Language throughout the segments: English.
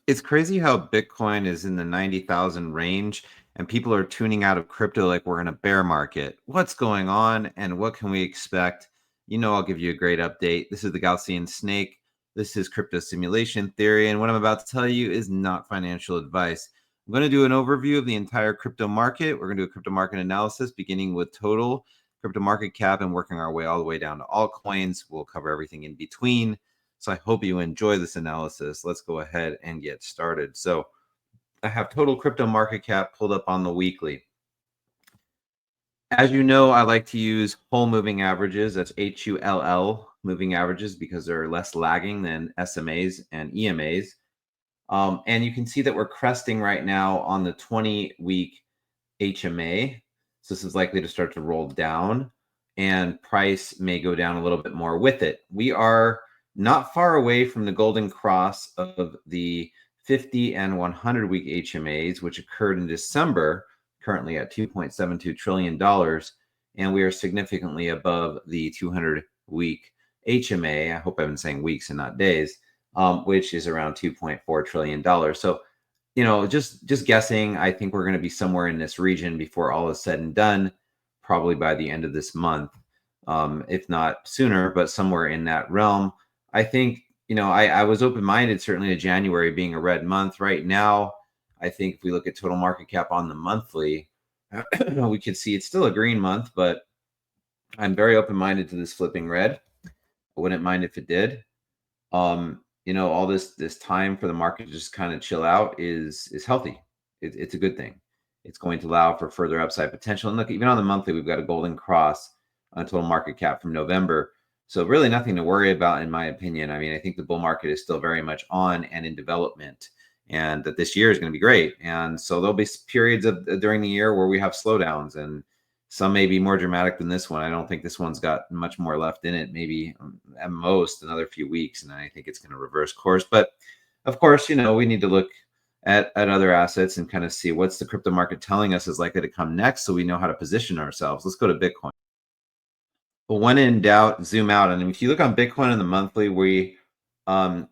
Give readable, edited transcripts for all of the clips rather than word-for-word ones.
It's crazy how Bitcoin is in the 90,000 range and people are tuning out of crypto like we're in a bear market. What's going on and what can we expect? I'll give you a great update. This is the Gaussian Snake. This is crypto simulation theory. And what I'm about to tell you is not financial advice. I'm going to do an overview of the entire crypto market. We're going to do a crypto market analysis beginning with total crypto market cap and working our way all the way down to altcoins. We'll cover everything in between. So I hope you enjoy this analysis. Let's go ahead and get started. So I have total crypto market cap pulled up on the weekly. As you know, I like to use whole moving averages. That's HULL moving averages because they're less lagging than SMAs and EMAs. And you can see that we're cresting right now on the 20-week HMA. So this is likely to start to roll down and price may go down a little bit more with it. We are not far away from the golden cross of the 50 and 100 week HMAs, which occurred in December, currently at $2.72 trillion. And we are significantly above the 200 week HMA. I hope I've been saying weeks and not days, which is around $2.4 trillion. So, just guessing, I think we're going to be somewhere in this region before all is said and done, probably by the end of this month, if not sooner, but somewhere in that realm. I think, I was open-minded certainly to January being a red month. Right now, I think if we look at total market cap on the monthly, we could see it's still a green month, but I'm very open-minded to this flipping red. I wouldn't mind if it did. All this time for the market to just kind of chill out is healthy. It's a good thing. It's going to allow for further upside potential. And look, even on the monthly, we've got a golden cross on total market cap from November. So really nothing to worry about, in my opinion. I mean, I think the bull market is still very much on and in development, and that this year is going to be great. And so there'll be periods during the year where we have slowdowns, and some may be more dramatic than this one. I don't think this one's got much more left in it, maybe at most another few weeks, and I think it's going to reverse course. But of course, we need to look at other assets and kind of see what's the crypto market telling us is likely to come next, so we know how to position ourselves. Let's go to Bitcoin. But when in doubt, zoom out. And if you look on Bitcoin in the monthly, and I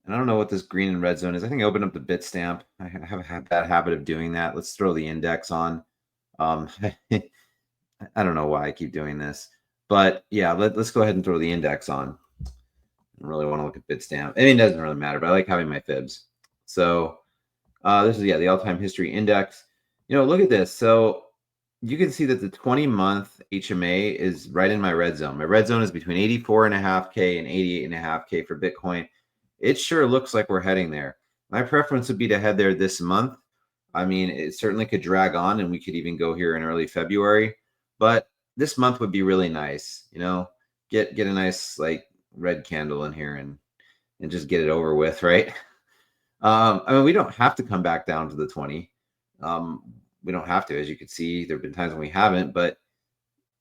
don't know what this green and red zone is. I think I opened up the Bitstamp. I have that habit of doing that. Let's throw the index on. I don't know why I keep doing this, but yeah, let's go ahead and throw the index on. I don't really want to look at Bitstamp. I mean, it doesn't really matter, but I like having my fibs. So this is, the all-time history index. Look at this. So you can see that the 20-month HMA is right in my red zone. My red zone is between 84.5K and 88.5K for Bitcoin. It sure looks like we're heading there. My preference would be to head there this month. I mean, it certainly could drag on and we could even go here in early February, but this month would be really nice. Get a nice like red candle in here and just get it over with, right? I mean, we don't have to come back down to the 20. We don't have to. As you can see, there have been times when we haven't, but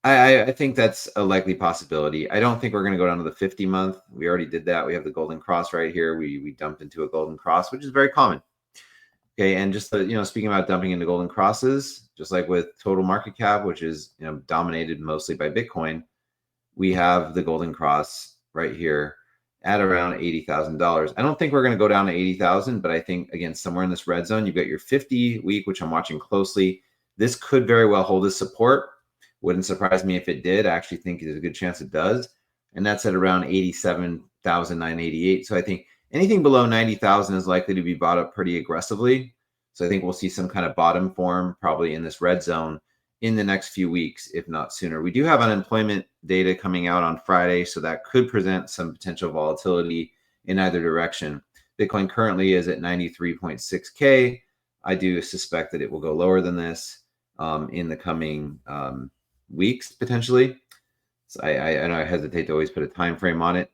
I think that's a likely possibility. I don't think we're going to go down to the 50 month. We already did that. We have the golden cross right here. We dumped into a golden cross, which is very common. Okay, and just speaking about dumping into golden crosses, just like with total market cap, which is dominated mostly by Bitcoin, we have the golden cross right here at around $80,000. I don't think we're going to go down to 80,000, but I think again somewhere in this red zone, you've got your 50 week, which I'm watching closely. This could very well hold this support. Wouldn't surprise me if it did. I actually think there's a good chance it does, and that's at around 87,988. So I think anything below 90,000 is likely to be bought up pretty aggressively. So I think we'll see some kind of bottom form probably in this red zone in the next few weeks, if not sooner. We do have unemployment data coming out on Friday, so that could present some potential volatility in either direction. Bitcoin currently is at 93.6K. I do suspect that it will go lower than this in the coming weeks, potentially. So I know I hesitate to always put a time frame on it.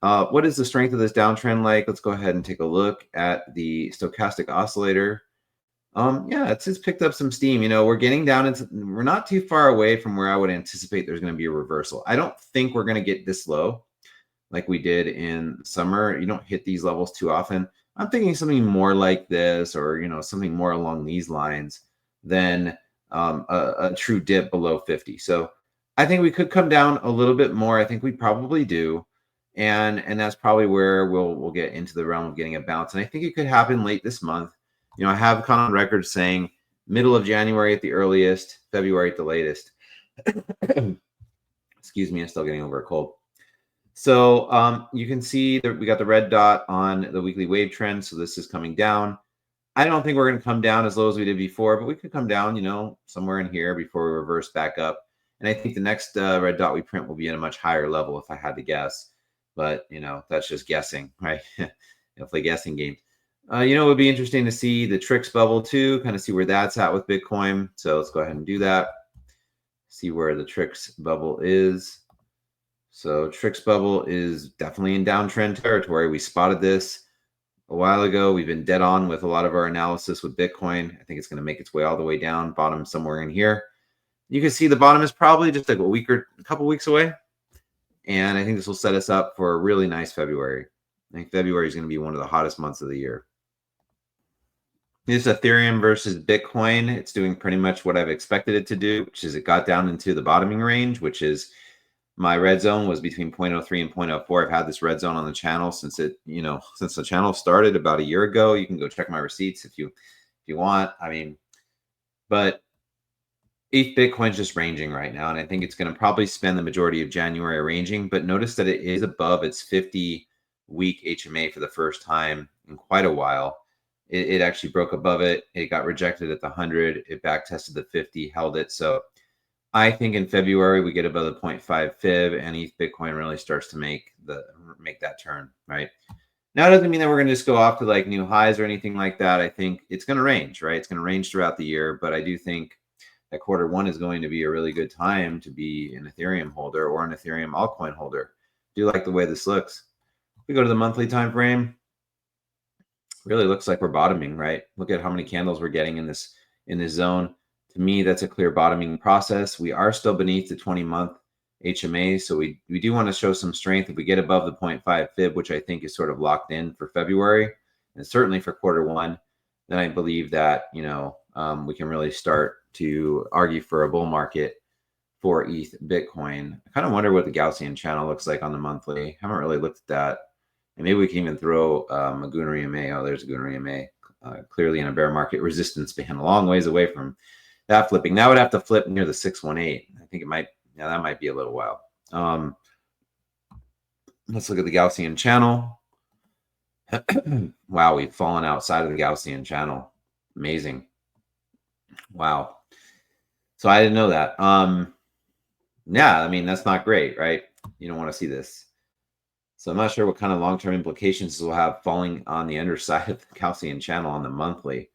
What is the strength of this downtrend like? Let's go ahead and take a look at the stochastic oscillator. Yeah, it's picked up some steam. We're getting down into, we're not too far away from where I would anticipate there's going to be a reversal. I don't think we're going to get this low like we did in summer. You don't hit these levels too often. I'm thinking something more like this, or something more along these lines than a true dip below 50. So I think we could come down a little bit more. I think we probably do. And that's probably where we'll get into the realm of getting a bounce. And I think it could happen late this month. I have gone on record saying middle of January at the earliest, February at the latest. Excuse me, I'm still getting over a cold. So you can see that we got the red dot on the weekly wave trend. So this is coming down. I don't think we're going to come down as low as we did before, but we could come down, somewhere in here before we reverse back up. And I think the next red dot we print will be at a much higher level if I had to guess. But, that's just guessing, right? I'll play guessing games. It would be interesting to see the tricks bubble too, kind of see where that's at with Bitcoin. So let's go ahead and do that. See where the tricks bubble is. So tricks bubble is definitely in downtrend territory. We spotted this a while ago. We've been dead on with a lot of our analysis with Bitcoin. I think it's going to make its way all the way down, bottom somewhere in here. You can see the bottom is probably just like a couple weeks away. And I think this will set us up for a really nice February. I think February is going to be one of the hottest months of the year. This is Ethereum versus Bitcoin. It's doing pretty much what I've expected it to do, which is it got down into the bottoming range, which is my red zone was between 0.03 and 0.04. I've had this red zone on the channel since the channel started about a year ago. You can go check my receipts if you want. But ETH Bitcoin's just ranging right now, and I think it's going to probably spend the majority of January ranging. But notice that it is above its 50-week HMA for the first time in quite a while. It actually broke above it. It got rejected at the 100. It back tested the 50, held it. So I think in February we get above the 0.5 fib, and ETH Bitcoin really starts to make that turn, right? Now it doesn't mean that we're going to just go off to like new highs or anything like that. I think it's going to range, right? It's going to range throughout the year, but I do think that Q1 is going to be a really good time to be an Ethereum holder or an Ethereum altcoin holder. I do like the way this looks. If we go to the monthly time frame, really looks like we're bottoming, right? Look at how many candles we're getting in this zone. To me, that's a clear bottoming process. We are still beneath the 20-month HMA, so we do want to show some strength. If we get above the 0.5 fib, which I think is sort of locked in for February, and certainly for Q1, then I believe that we can really start to argue for a bull market for ETH Bitcoin. I kind of wonder what the Gaussian channel looks like on the monthly. I haven't really looked at that. And maybe we can even throw a Gunnar EMA. Oh, there's a Gunnar EMA. Clearly in a bear market resistance band, a long ways away from that flipping. Now it would have to flip near the 618. I think it might, that might be a little while. Let's look at the Gaussian channel. Wow, we've fallen outside of the Gaussian channel. Amazing. Wow. So I didn't know that. Yeah, that's not great, right? You don't want to see this. So I'm not sure what kind of long-term implications this will have falling on the underside of the Gaussian channel on the monthly.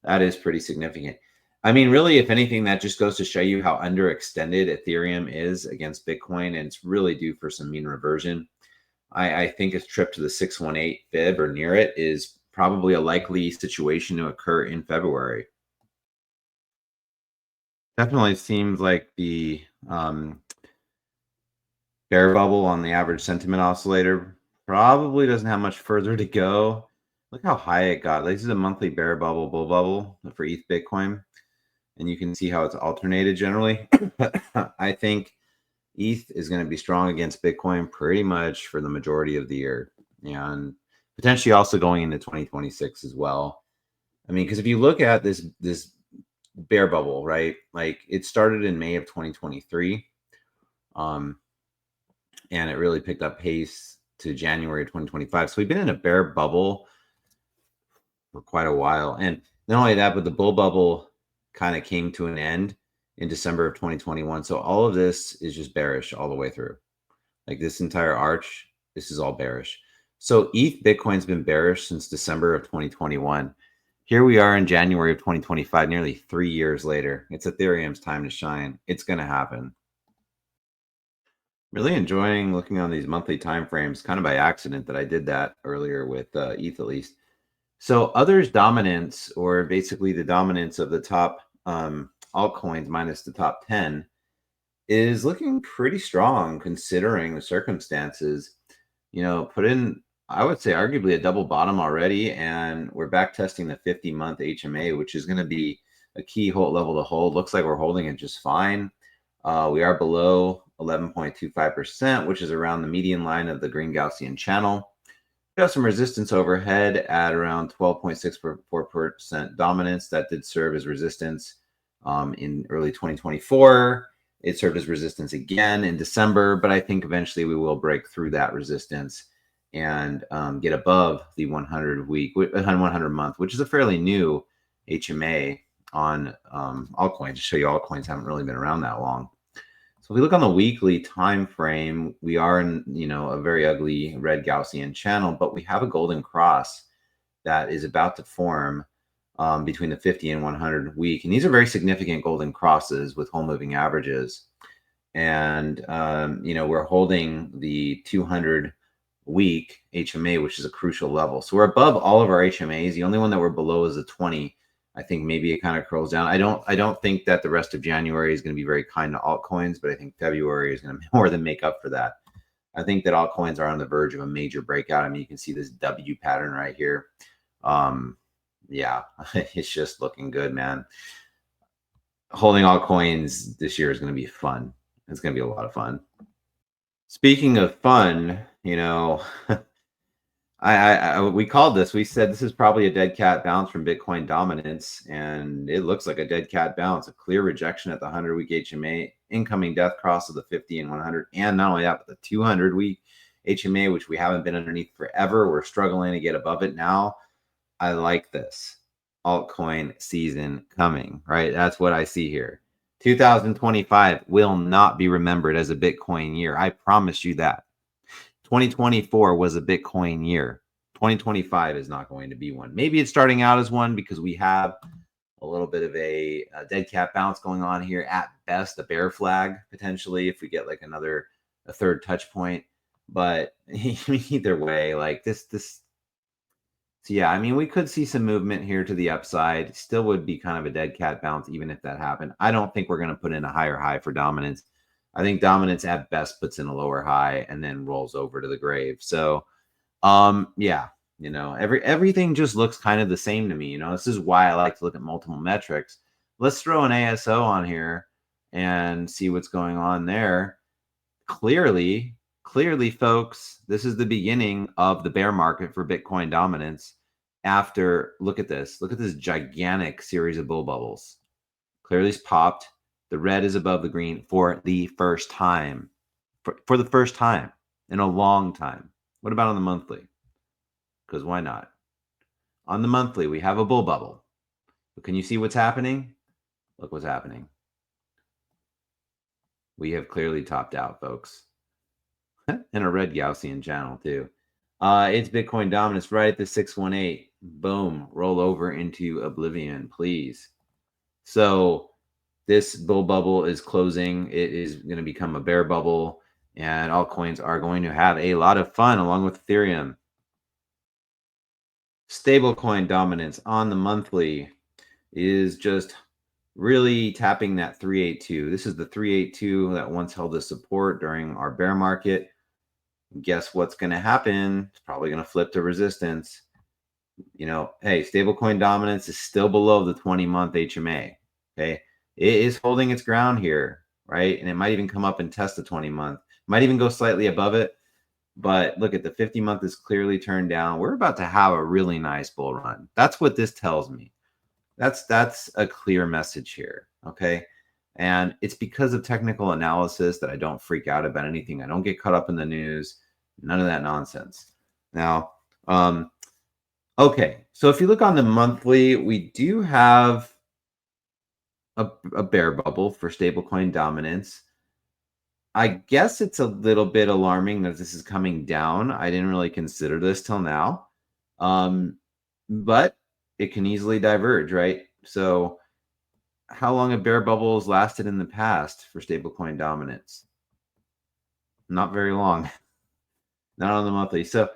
That is pretty significant. Really, if anything, that just goes to show you how underextended Ethereum is against Bitcoin, and it's really due for some mean reversion. I think a trip to the 618 fib or near it is probably a likely situation to occur in February. Definitely seems like the bear bubble on the average sentiment oscillator probably doesn't have much further to go. Look how high it got. This is a monthly bear bubble, bull bubble for ETH Bitcoin. And you can see how it's alternated generally. I think ETH is going to be strong against Bitcoin pretty much for the majority of the year, and potentially also going into 2026 as well. Because if you look at this bear bubble, right? Like it started in May of 2023. And it really picked up pace to January of 2025. So we've been in a bear bubble for quite a while. And not only that, but the bull bubble kind of came to an end in December of 2021. So all of this is just bearish all the way through. Like this entire arch, this is all bearish. So ETH Bitcoin's been bearish since December of 2021. Here we are in January of 2025, nearly 3 years later. It's Ethereum's time to shine. It's going to happen. Really enjoying looking on these monthly time frames, kind of by accident that I did that earlier with ETH at least. So others' dominance, or basically the dominance of the top altcoins minus the top 10, is looking pretty strong considering the circumstances. Put in, I would say, arguably a double bottom already, and we're back testing the 50-month HMA, which is going to be a key level to hold. Looks like we're holding it just fine. We are below 11.25%, which is around the median line of the green Gaussian channel. We have some resistance overhead at around 12.64% dominance. That did serve as resistance in early 2024. It served as resistance again in December, but I think eventually we will break through that resistance and get above the 100 month, which is a fairly new HMA on altcoins. To show you, altcoins haven't really been around that long. So if we look on the weekly time frame, we are in a very ugly red Gaussian channel, but we have a golden cross that is about to form between the 50 and 100 week. And these are very significant golden crosses with whole moving averages. And, we're holding the 200 week HMA, which is a crucial level. So we're above all of our HMAs. The only one that we're below is the 20. I think maybe it kind of curls down. I don't think that the rest of January is going to be very kind to altcoins, but I think February is going to more than make up for that. I think that altcoins are on the verge of a major breakout. I mean, you can see this W pattern right here. Yeah, it's just looking good, man. Holding altcoins this year is going to be fun. It's going to be a lot of fun. Speaking of fun, we called this. We said this is probably a dead cat bounce from Bitcoin dominance, and it looks like a dead cat bounce. A clear rejection at the 100-week HMA, incoming death cross of the 50 and 100, and not only that, but the 200-week HMA, which we haven't been underneath forever. We're struggling to get above it now. I like this altcoin season coming, right? That's what I see here. 2025 will not be remembered as a Bitcoin year. I promise you that. 2024 was a Bitcoin year. 2025 is not going to be one. Maybe it's starting out as one because we have a little bit of a dead cat bounce going on here. At best, a bear flag potentially if we get like a third touch point. But either way, like this. So yeah, I mean, we could see some movement here to the upside. Still would be kind of a dead cat bounce even if that happened. I don't think we're going to put in a higher high for dominance. I think dominance at best puts in a lower high and then rolls over to the grave. So, yeah, everything just looks kind of the same to me. This is why I like to look at multiple metrics. Let's throw an ASO on here and see what's going on there. Clearly, folks, this is the beginning of the bear market for Bitcoin dominance. Look at this gigantic series of bull bubbles. Clearly it's popped. The red is above the green for the first time. For the first time in a long time. What about on the monthly? Because why not? On the monthly, we have a bull bubble. But can you see what's happening? Look what's happening. We have clearly topped out, folks. In a red Gaussian channel, too. It's Bitcoin dominance right at the 618. Boom. Roll over into oblivion, please. So this bull bubble is closing. It is going to become a bear bubble, and altcoins are going to have a lot of fun along with Ethereum. Stablecoin dominance on the monthly is just really tapping that 382. This is the 382 that once held as support during our bear market. Guess what's going to happen? It's probably going to flip to resistance. Hey, stablecoin dominance is still below the 20-month HMA. Okay. It is holding its ground here, right? And it might even come up and test the 20-month. Might even go slightly above it. But look at the 50-month is clearly turned down. We're about to have a really nice bull run. That's what this tells me. That's a clear message here, okay? And it's because of technical analysis that I don't freak out about anything. I don't get caught up in the news. None of that nonsense. Now, okay. So if you look on the monthly, we do have a bear bubble for stablecoin dominance. I guess it's a little bit alarming that this is coming down. I didn't really consider this till now. But it can easily diverge, right? So how long have bear bubbles lasted in the past for stablecoin dominance? Not very long. Not on the monthly. So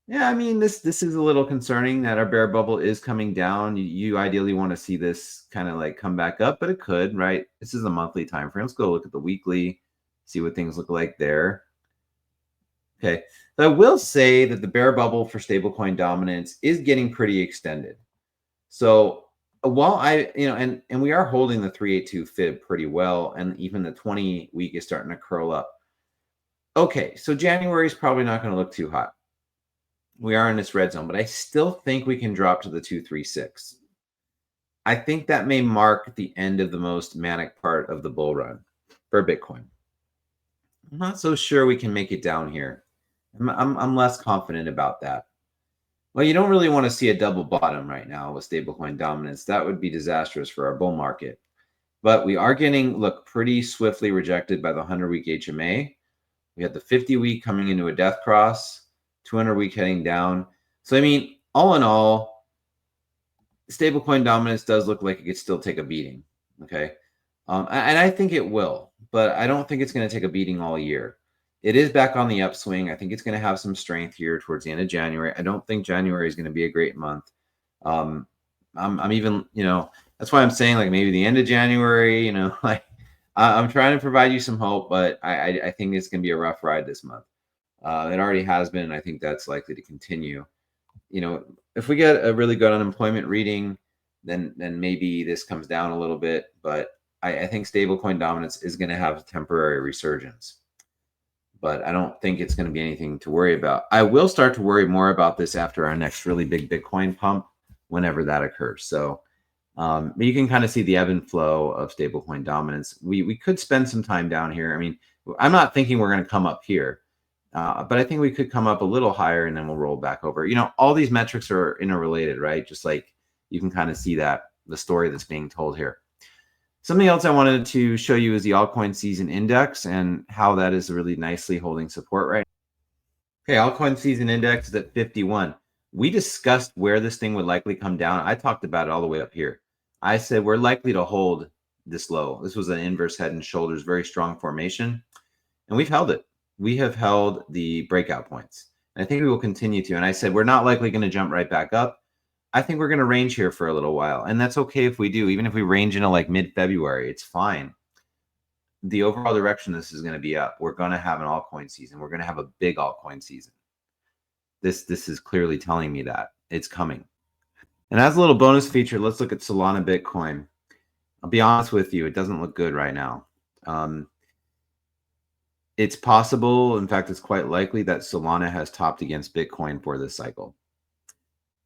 yeah, I mean, this is a little concerning that our bear bubble is coming down. You ideally want to see this kind of like come back up, but it could, right? This is a monthly time frame. Let's go look at the weekly, see what things look like there. Okay, so I will say that the bear bubble for stablecoin dominance is getting pretty extended. So Well, and we are holding the 382 fib pretty well, and even the 20 week is starting to curl up. Okay, so January is probably not going to look too hot. We are in this red zone, but I still think we can drop to the 236. I think that may mark the end of the most manic part of the bull run for Bitcoin. I'm not so sure we can make it down here. I'm less confident about that. Well, you don't really want to see a double bottom right now with stablecoin dominance. That would be disastrous for our bull market. But we are getting, look, pretty swiftly rejected by the 100-week HMA. We had the 50-week coming into a death cross, 200-week heading down. So, I mean, all in all, stablecoin dominance does look like it could still take a beating. Okay. And I think it will, but I don't think it's going to take a beating all year. It is back on the upswing. I think it's going to have some strength here towards the end of January. I don't think January is going to be a great month. I'm even, that's why I'm saying like maybe the end of January, like I'm trying to provide you some hope, but I think it's going to be a rough ride this month. It already has been. And I think that's likely to continue. If we get a really good unemployment reading, then maybe this comes down a little bit. But I think stablecoin dominance is going to have a temporary resurgence. But I don't think it's going to be anything to worry about. I will start to worry more about this after our next really big Bitcoin pump, whenever that occurs. So you can kind of see the ebb and flow of stablecoin dominance. We could spend some time down here. I mean, I'm not thinking we're going to come up here. But I think we could come up a little higher and then we'll roll back over. All these metrics are interrelated, right? Just like you can kind of see that the story that's being told here. Something else I wanted to show you is the altcoin season index and how that is really nicely holding support right now. Okay, altcoin season index is at 51. We discussed where this thing would likely come down. I talked about it all the way up here. I said we're likely to hold this low. This was an inverse head and shoulders, very strong formation, and we've held it. We have held the breakout points. And I think we will continue to. And I said, we're not likely going to jump right back up. I think we're going to range here for a little while. And that's okay if we do. Even if we range into like mid-February, it's fine. The overall direction this is going to be up. We're going to have an altcoin season. We're going to have a big altcoin season. This is clearly telling me that it's coming. And as a little bonus feature, let's look at Solana Bitcoin. I'll be honest with you, it doesn't look good right now. It's possible, in fact, it's quite likely that Solana has topped against Bitcoin for this cycle.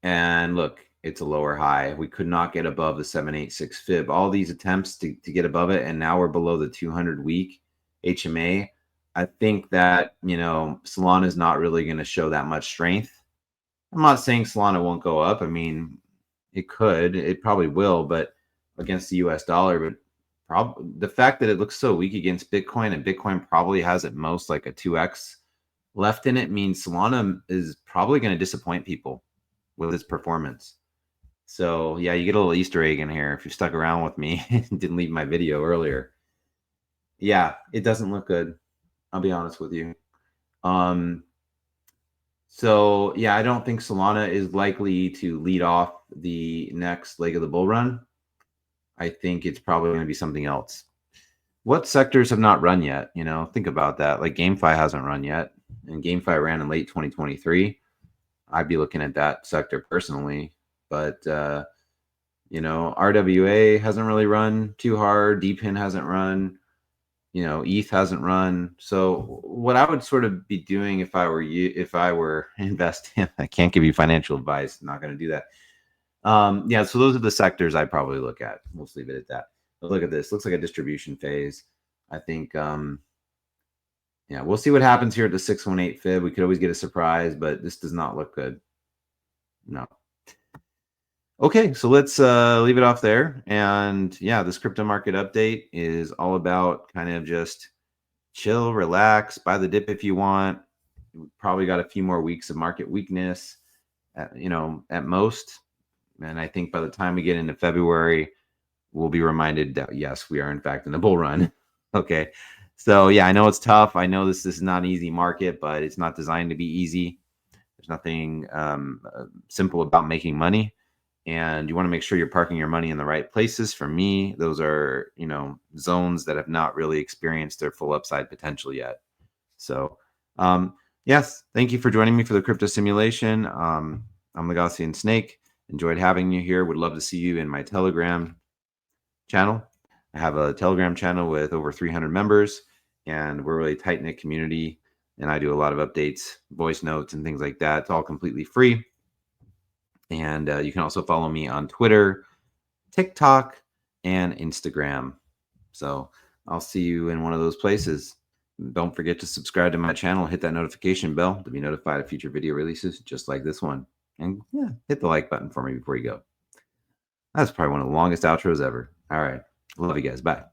And look, it's a lower high. We could not get above the 786 fib. All these attempts to get above it, and now we're below the 200-week HMA. I think that, Solana is not really going to show that much strength. I'm not saying Solana won't go up. I mean, it could. It probably will, but against the US dollar. But the fact that it looks so weak against Bitcoin, and Bitcoin probably has at most like a 2x left in it, means Solana is probably going to disappoint people with its performance. So yeah, you get a little Easter egg in here if you stuck around with me and didn't leave my video earlier. Yeah, it doesn't look good. I'll be honest with you. So yeah, I don't think Solana is likely to lead off the next leg of the bull run. I think it's probably going to be something else. What sectors have not run yet? Think about that. Like GameFi hasn't run yet, and GameFi ran in late 2023. I'd be looking at that sector personally, but RWA hasn't really run too hard. DPIN hasn't run. ETH hasn't run. So what I would sort of be doing if I were you, if I were investing, I can't give you financial advice. I'm not going to do that. Yeah, so those are the sectors I probably look at. We'll just leave it at that. But look at this. Looks like a distribution phase. I think, yeah, we'll see what happens here at the 618 fib. We could always get a surprise, but this does not look good. No. Okay, so let's leave it off there. And yeah, this crypto market update is all about kind of just chill, relax, buy the dip if you want. We've probably got a few more weeks of market weakness, at most. And I think by the time we get into February, we'll be reminded that, yes, we are in fact in the bull run. Okay. So yeah, I know it's tough. I know this is not an easy market, but it's not designed to be easy. There's nothing simple about making money. And you want to make sure you're parking your money in the right places. For me, those are, zones that have not really experienced their full upside potential yet. So yes, thank you for joining me for the crypto simulation. I'm the Gaussian Snake. Enjoyed having you here. Would love to see you in my Telegram channel. I have a Telegram channel with over 300 members, and we're a really tight-knit community. And I do a lot of updates, voice notes, and things like that. It's all completely free. And you can also follow me on Twitter, TikTok, and Instagram. So I'll see you in one of those places. Don't forget to subscribe to my channel, hit that notification bell to be notified of future video releases just like this one. And yeah, hit the like button for me before you go. That's probably one of the longest outros ever. All right. Love you guys. Bye.